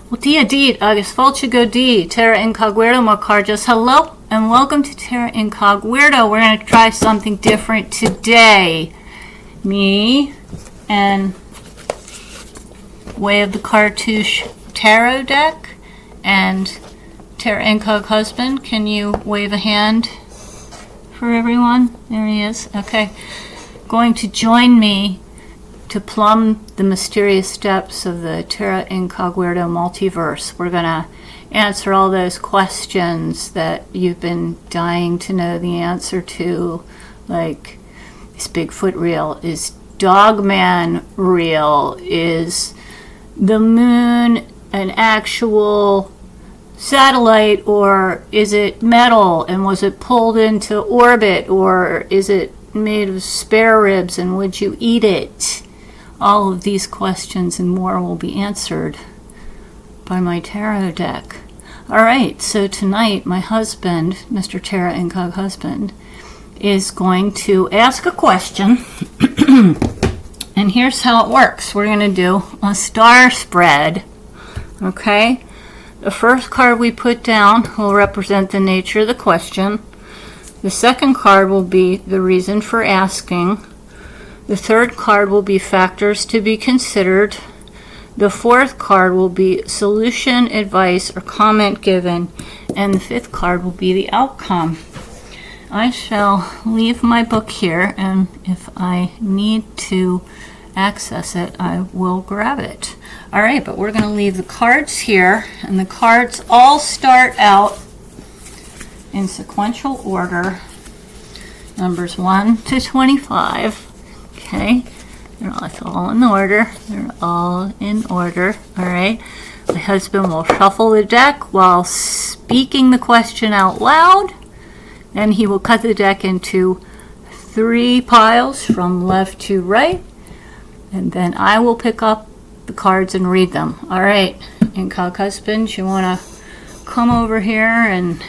Well, dia dit, agus folchigo di, Terra Incoghusband Mokarjas. Hello and welcome to Terra Incogweirdo. We're going to try something different today. Me and Way of the Cartouche Tarot deck and Terra Incoghusband. Can you wave a hand for everyone? There he is. Okay. Going to join me to plumb the mysterious depths of the Terra Incoghusband multiverse. We're going to answer all those questions that you've been dying to know the answer to, like, is Bigfoot real? Is Dogman real? Is the moon an actual satellite, or is it metal and was it pulled into orbit, or is it made of spare ribs and would you eat it? All of these questions and more will be answered by my tarot deck. All right, so tonight my husband, Mr. Terra Incoghusband, is going to ask a question. And here's how it works. We're going to do a star spread. Okay? The first card we put down will represent the nature of the question. The second card will be the reason for asking. The third card will be factors to be considered. The fourth card will be solution, advice, or comment given. And the fifth card will be the outcome. I shall leave my book here, and if I need to access it, I will grab it. All right, but we're going to leave the cards here, and the cards all start out in sequential order, numbers 1 to 25. Okay, it's all in order. They're all in order. All right. My husband will shuffle the deck while speaking the question out loud, and he will cut the deck into 3 piles from left to right, and then I will pick up the cards and read them. All right, Incoghusband, you want to come over here and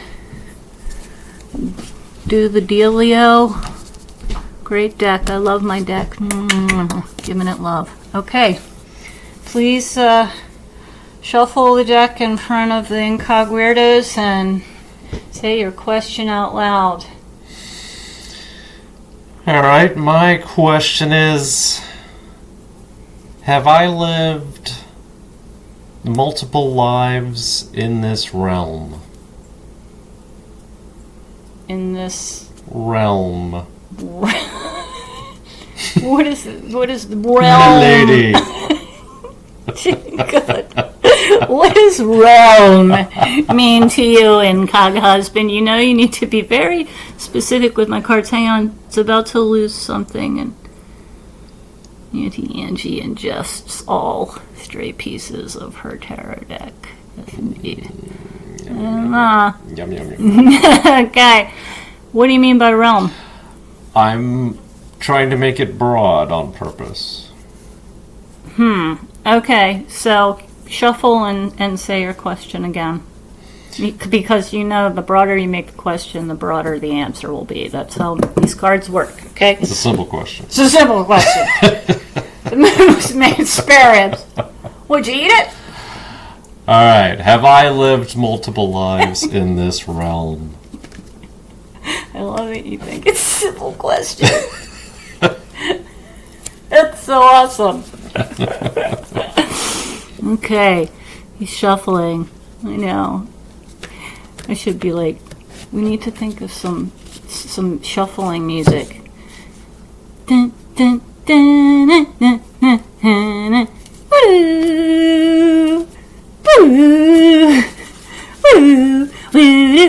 do the dealio? Great deck. I love my deck. Giving it love. Okay. Please shuffle the deck in front of the IncogWeirdos and say your question out loud. All right. My question is, have I lived multiple lives in this realm? In this realm. What is the realm? My lady. God. What does realm mean to you, Incoghusband? You know you need to be very specific with my cards. Hang on, it's about to lose something, and Auntie Angie ingests all stray pieces of her tarot deck. Yes, indeed. Yum, yum, yum. Okay. What do you mean by realm? I'm trying to make it broad on purpose. Okay, so shuffle and say your question again. Because you know the broader you make the question, the broader the answer will be. That's how these cards work, okay? It's a simple question. It's a simple question. The moon was made spare ribs. Would you eat it? All right. Have I lived multiple lives in this realm? I love it. You think it's a simple question. That's so awesome. Okay. He's shuffling. I know. I should be like, we need to think of some shuffling music. Dun, dun, dun, dun, dun, dun, dun. Woo! Woo! Woo!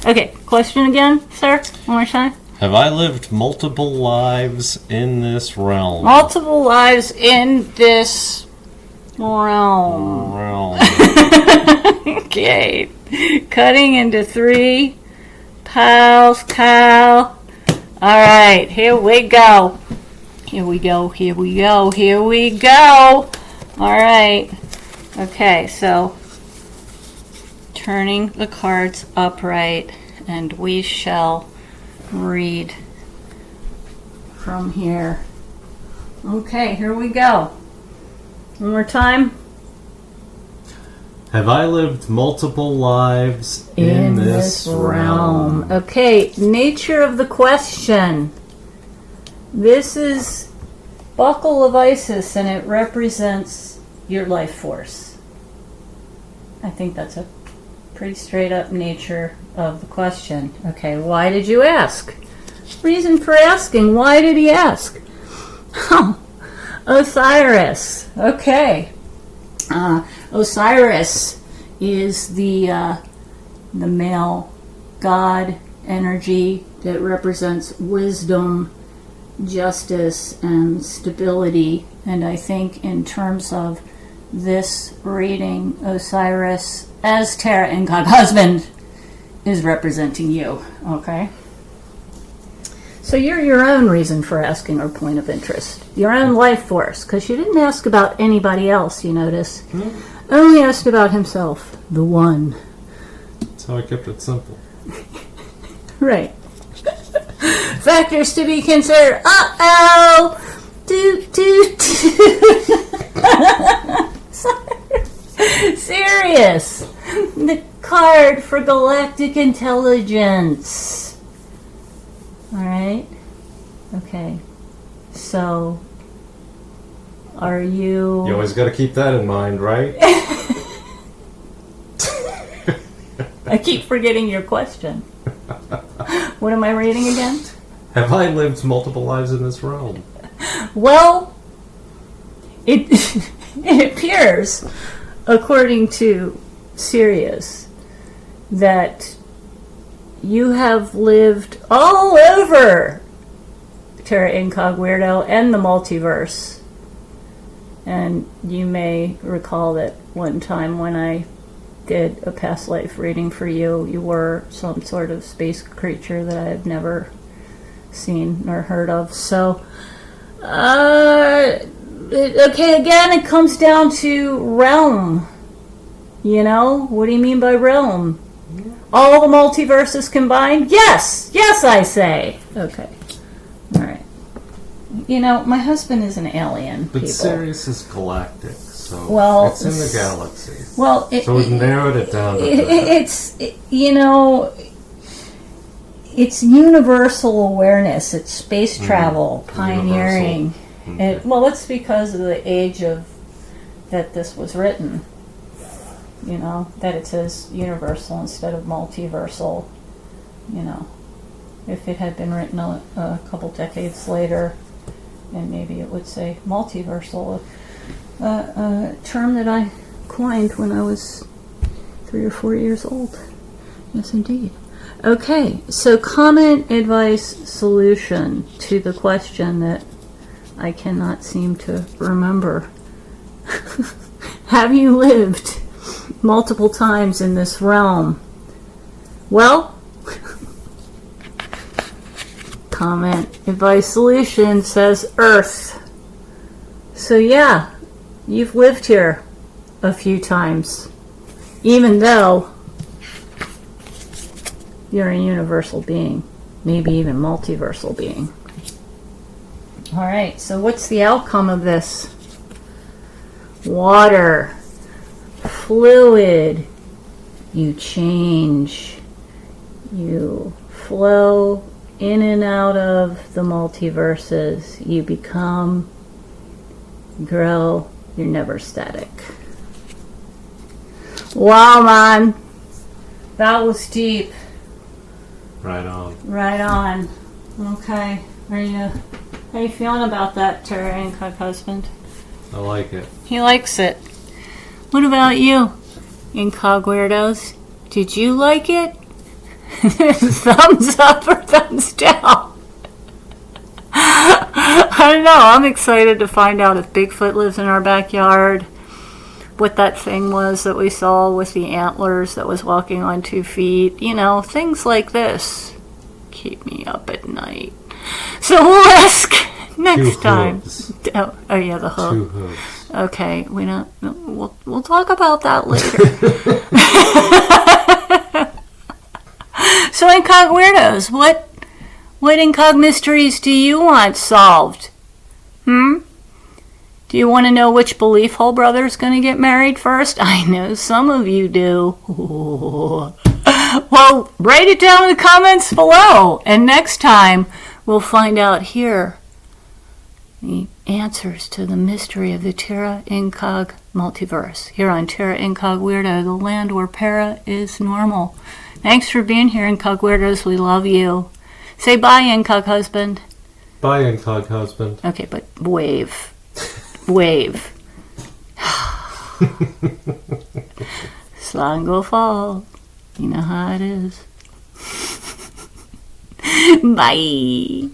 Okay, question again, sir? One more time. Have I lived multiple lives in this realm? Multiple lives in this realm. Okay. Cutting into 3 piles, Kyle. Alright, here we go. Here we go, here we go, here we go. Alright. Okay, so turning the cards upright, and we shall read from here Okay, here we go. One more time. Have I lived multiple lives in this realm? Okay, nature of the question. This is Buckle of Isis, and it represents your life force. I think that's a pretty straight up nature of the question. Okay, why did you ask? Reason for asking. Why did he ask? Oh, Osiris. Okay. Osiris is the male god energy that represents wisdom, justice, and stability. And I think in terms of this reading, Osiris as Terra Incoghusband is representing you. Okay? So you're your own reason for asking or point of interest. Your own life force, because you didn't ask about anybody else, you notice. Only asked about himself, the one. That's how I kept it simple. Right. Factors to be considered. Uh-oh! Doot, doot, doot. Serious. The card for galactic intelligence. Alright. Okay. So, are you... You always got to keep that in mind, right? I keep forgetting your question. What am I reading again? Have I lived multiple lives in this realm? Well, it appears, according to Sirius, that you have lived all over Terra IncogWeirdo and the multiverse. And you may recall that one time when I did a past life reading for you, you were some sort of space creature that I have never seen nor heard of. So, okay, again, it comes down to realm. You know, what do you mean by realm? All the multiverses combined? Yes! Yes, I say! Okay. Alright. You know, my husband is an alien, But people. Sirius is galactic, so Well, it's in the galaxy. Well, So we've narrowed it down to it's universal awareness. It's space travel, pioneering. Okay. Well, that's because of the age of that this was written. You know, that it says universal instead of multiversal. You know, if it had been written a couple decades later, then maybe it would say multiversal, a term that I coined when I was 3 or 4 years old. Yes, indeed. Okay, so comment, advice, solution to the question that I cannot seem to remember. Have you lived multiple times in this realm? Well, comment, advice, solution says Earth. So yeah, you've lived here a few times, even though you're a universal being, maybe even multiversal being. Alright, so what's the outcome of this? Water, fluid, you change, you flow in and out of the multiverses, you become, grow, you're never static. Wow, man, that was deep. Right on. Right on. Okay, how you feeling about that, Terra Incoghusband? I like it. He likes it. What about you, IncogWeirdos? Did you like it? Thumbs up or thumbs down? I don't know. I'm excited to find out if Bigfoot lives in our backyard. What that thing was that we saw with the antlers that was walking on 2 feet. You know, things like this keep me up at night. So we'll ask next time. Oh yeah, the hook. 2 hooves. Okay, we don't. We'll talk about that later. So, IncogWeirdos, what Incog mysteries do you want solved? Do you want to know which belief hole brother's going to get married first? I know some of you do. Well, write it down in the comments below. And next time, we'll find out here the answers to the mystery of the Terra Incog-MULTIVERSE. Here on Terra INCOG-WEIRDO, the land where para is normal. Thanks for being here, IncogWeirdos. We love you. Say bye, IncogHusband. Bye, IncogHusband. Okay, but wave. Wave. Slide and go fall. You know how it is. Bye.